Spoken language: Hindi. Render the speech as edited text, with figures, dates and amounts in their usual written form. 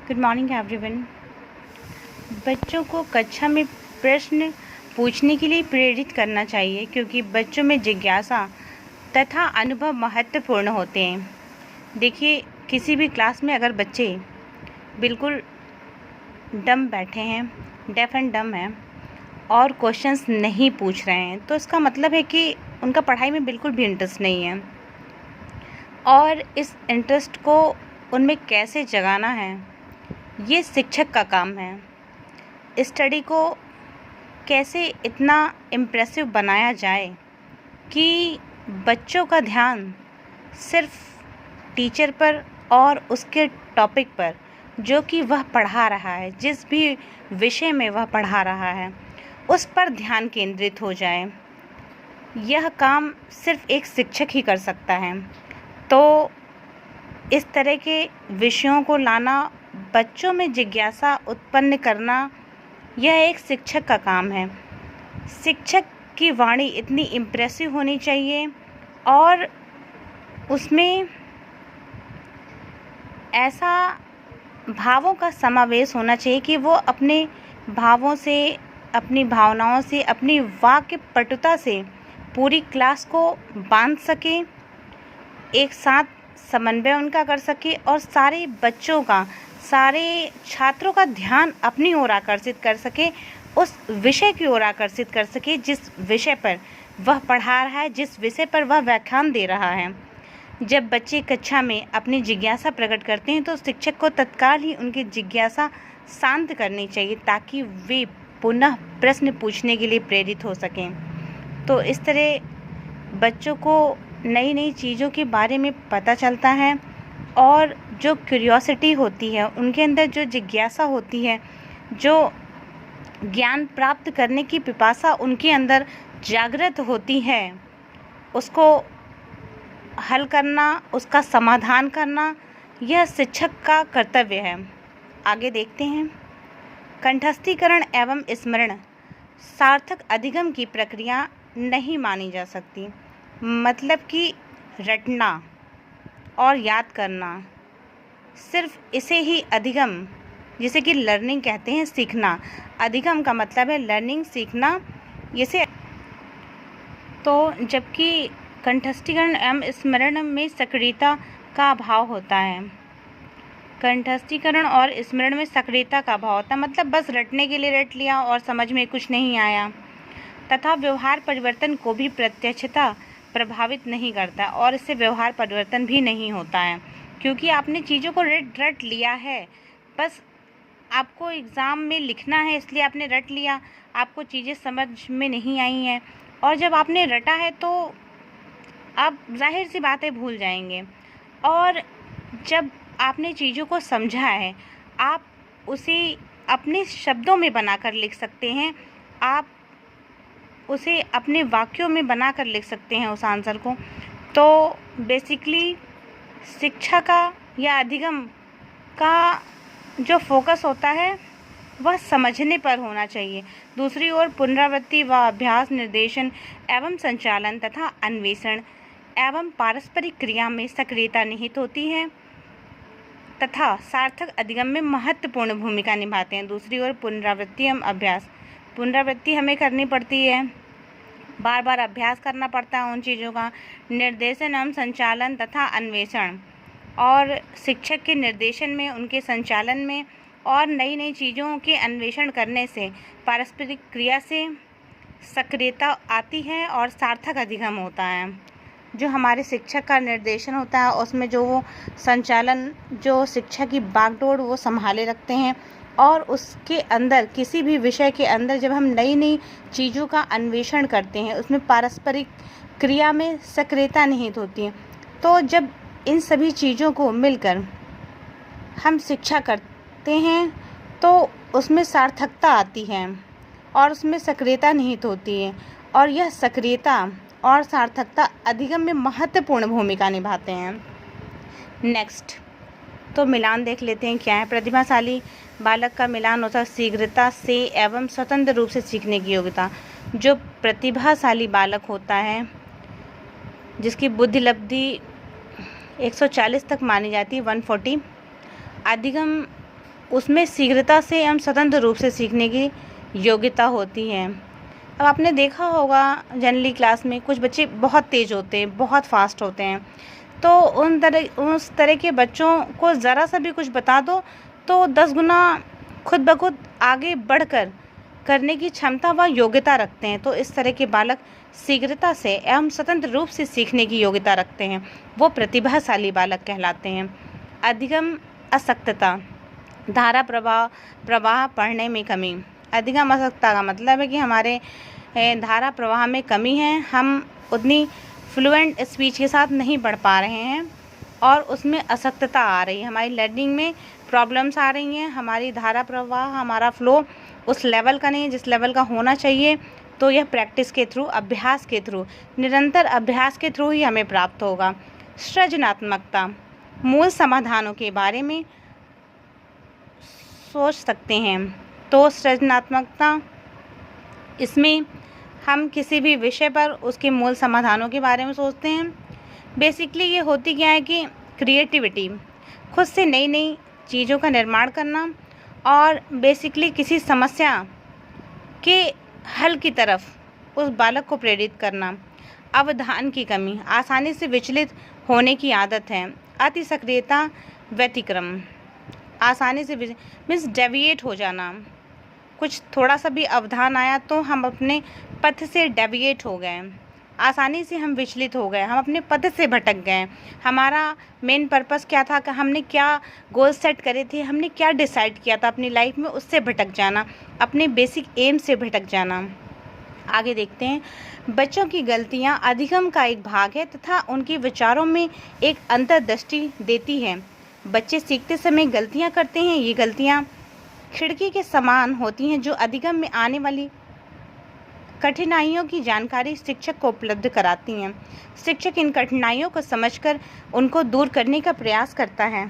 Good morning everyone. बच्चों को कक्षा में प्रश्न पूछने के लिए प्रेरित करना चाहिए क्योंकि बच्चों में जिज्ञासा तथा अनुभव महत्वपूर्ण होते हैं। देखिए, किसी भी क्लास में अगर बच्चे बिल्कुल डम बैठे हैं, डेफ एंड डम हैं और क्वेश्चंस नहीं पूछ रहे हैं, तो इसका मतलब है कि उनका पढ़ाई में बिल्कुल भी इंटरेस्ट नहीं है। और इस इंटरेस्ट को उनमें कैसे जगाना है, ये शिक्षक का काम है। स्टडी को कैसे इतना इम्प्रेसिव बनाया जाए कि बच्चों का ध्यान सिर्फ टीचर पर और उसके टॉपिक पर जो कि वह पढ़ा रहा है, जिस भी विषय में वह पढ़ा रहा है, उस पर ध्यान केंद्रित हो जाए। यह काम सिर्फ एक शिक्षक ही कर सकता है। तो इस तरह के विषयों को लाना, बच्चों में जिज्ञासा उत्पन्न करना, यह एक शिक्षक का काम है। शिक्षक की वाणी इतनी इम्प्रेसिव होनी चाहिए और उसमें ऐसा भावों का समावेश होना चाहिए कि वो अपने भावों से, अपनी भावनाओं से, अपनी वाक्य पटुता से पूरी क्लास को बांध सके, एक साथ समन्वय उनका कर सके और सारे बच्चों का, सारे छात्रों का ध्यान अपनी ओर आकर्षित कर सके, उस विषय की ओर आकर्षित कर सके जिस विषय पर वह पढ़ा रहा है, जिस विषय पर वह व्याख्यान दे रहा है। जब बच्चे कक्षा में अपनी जिज्ञासा प्रकट करते हैं तो शिक्षक को तत्काल ही उनकी जिज्ञासा शांत करनी चाहिए ताकि वे पुनः प्रश्न पूछने के लिए प्रेरित हो सकें। तो इस तरह बच्चों को नई नई चीज़ों के बारे में पता चलता है और जो क्यूरियोसिटी होती है, उनके अंदर जो जिज्ञासा होती है, जो ज्ञान प्राप्त करने की पिपासा उनके अंदर जागृत होती है, उसको हल करना, उसका समाधान करना, यह शिक्षक का कर्तव्य है। आगे देखते हैं। कंठस्थीकरण एवं स्मरण सार्थक अधिगम की प्रक्रिया नहीं मानी जा सकती। मतलब कि रटना और याद करना, सिर्फ इसे ही अधिगम, जिसे कि लर्निंग कहते हैं, सीखना। अधिगम का मतलब है लर्निंग, सीखना। इसे तो जबकि कंठस्थीकरण एवं स्मरण में सक्रियता का अभाव होता है। कंठस्थीकरण और स्मरण में सक्रियता का अभाव होता है, मतलब बस रटने के लिए रट लिया और समझ में कुछ नहीं आया। तथा व्यवहार परिवर्तन को भी प्रत्यक्षता प्रभावित नहीं करता और इससे व्यवहार परिवर्तन भी नहीं होता है, क्योंकि आपने चीज़ों को रट लिया है। बस आपको एग्ज़ाम में लिखना है, इसलिए आपने रट लिया, आपको चीज़ें समझ में नहीं आई हैं। और जब आपने रटा है तो आप जाहिर सी बातें भूल जाएंगे। और जब आपने चीज़ों को समझा है, आप उसे अपने शब्दों में बनाकर लिख सकते हैं, आप उसे अपने वाक्यों में बनाकर लिख सकते हैं उस आंसर को। तो बेसिकली शिक्षा का या अधिगम का जो फोकस होता है वह समझने पर होना चाहिए। दूसरी ओर पुनरावृत्ति व अभ्यास, निर्देशन एवं संचालन तथा अन्वेषण एवं पारस्परिक क्रिया में सक्रियता निहित होती है तथा सार्थक अधिगम में महत्वपूर्ण भूमिका निभाते हैं। दूसरी ओर पुनरावृत्ति एवं अभ्यास, पुनरावृत्ति हमें करनी पड़ती है, बार बार अभ्यास करना पड़ता है उन चीज़ों का। निर्देशन एवं संचालन तथा अन्वेषण, और शिक्षक के निर्देशन में, उनके संचालन में और नई नई चीज़ों के अन्वेषण करने से पारस्परिक क्रिया से सक्रियता आती है और सार्थक अधिगम होता है। जो हमारे शिक्षक का निर्देशन होता है उसमें जो वो संचालन, जो शिक्षा की बागडोर वो संभाले रखते हैं, और उसके अंदर किसी भी विषय के अंदर जब हम नई नई चीज़ों का अन्वेषण करते हैं, उसमें पारस्परिक क्रिया में सक्रियता निहित होती है। तो जब इन सभी चीज़ों को मिलकर हम शिक्षा करते हैं तो उसमें सार्थकता आती है और उसमें सक्रियता निहित होती है, और यह सक्रियता और सार्थकता अधिगम में महत्वपूर्ण भूमिका निभाते हैं। नेक्स्ट, तो मिलान देख लेते हैं क्या है। प्रतिभाशाली बालक का मिलान होता है शीघ्रता से एवं स्वतंत्र रूप से सीखने की योग्यता। जो प्रतिभाशाली बालक होता है, जिसकी बुद्धि लब्धि 140 तक मानी जाती है, 140, अधिगम उसमें शीघ्रता से एवं स्वतंत्र रूप से सीखने की योग्यता होती है। अब आपने देखा होगा जनरली क्लास में कुछ बच्चे बहुत तेज़ होते हैं, बहुत फास्ट होते हैं, तो उस तरह के बच्चों को ज़रा सा भी कुछ बता दो तो 10 गुना खुद ब खुद आगे बढ़कर करने की क्षमता व योग्यता रखते हैं। तो इस तरह के बालक शीघ्रता से एवं स्वतंत्र रूप से सीखने की योग्यता रखते हैं, वो प्रतिभाशाली बालक कहलाते हैं। अधिगम आसक्तता, धारा प्रवाह पढ़ने में कमी। अधिगम आसक्तता का मतलब है कि हमारे धारा प्रवाह में कमी है, हम उतनी फ्लुएंट स्पीच के साथ नहीं पढ़ पा रहे हैं और उसमें आसक्तता आ रही है, हमारी लर्निंग में प्रॉब्लम्स आ रही हैं, हमारी धारा प्रवाह, हमारा फ्लो उस लेवल का नहीं जिस लेवल का होना चाहिए। तो यह प्रैक्टिस के थ्रू, अभ्यास के थ्रू, निरंतर अभ्यास के थ्रू ही हमें प्राप्त होगा। सृजनात्मकता, मूल समाधानों के बारे में सोच सकते हैं। तो सृजनात्मकता, इसमें हम किसी भी विषय पर उसके मूल समाधानों के बारे में सोचते हैं। बेसिकली ये होती क्या है कि क्रिएटिविटी, खुद से नई नई चीज़ों का निर्माण करना और बेसिकली किसी समस्या के हल की तरफ उस बालक को प्रेरित करना। अवधान की कमी, आसानी से विचलित होने की आदत है। अति सक्रियता, व्यतिक्रम, आसानी से मीन्स डेविएट हो जाना, कुछ थोड़ा सा भी अवधान आया तो हम अपने पथ से डेविएट हो गए, आसानी से हम विचलित हो गए, हम अपने पथ से भटक गए। हमारा मेन पर्पस क्या था कि हमने क्या गोल सेट करे थे, हमने क्या डिसाइड किया था अपनी लाइफ में, उससे भटक जाना, अपने बेसिक एम से भटक जाना। आगे देखते हैं, बच्चों की गलतियां अधिगम का एक भाग है तथा उनके विचारों में एक अंतर्दृष्टि देती है। बच्चे सीखते समय गलतियां करते हैं, ये गलतियां खिड़की के समान होती हैं जो अधिगम में आने वाली कठिनाइयों की जानकारी शिक्षक को उपलब्ध कराती हैं। शिक्षक इन कठिनाइयों को समझकर उनको दूर करने का प्रयास करता है।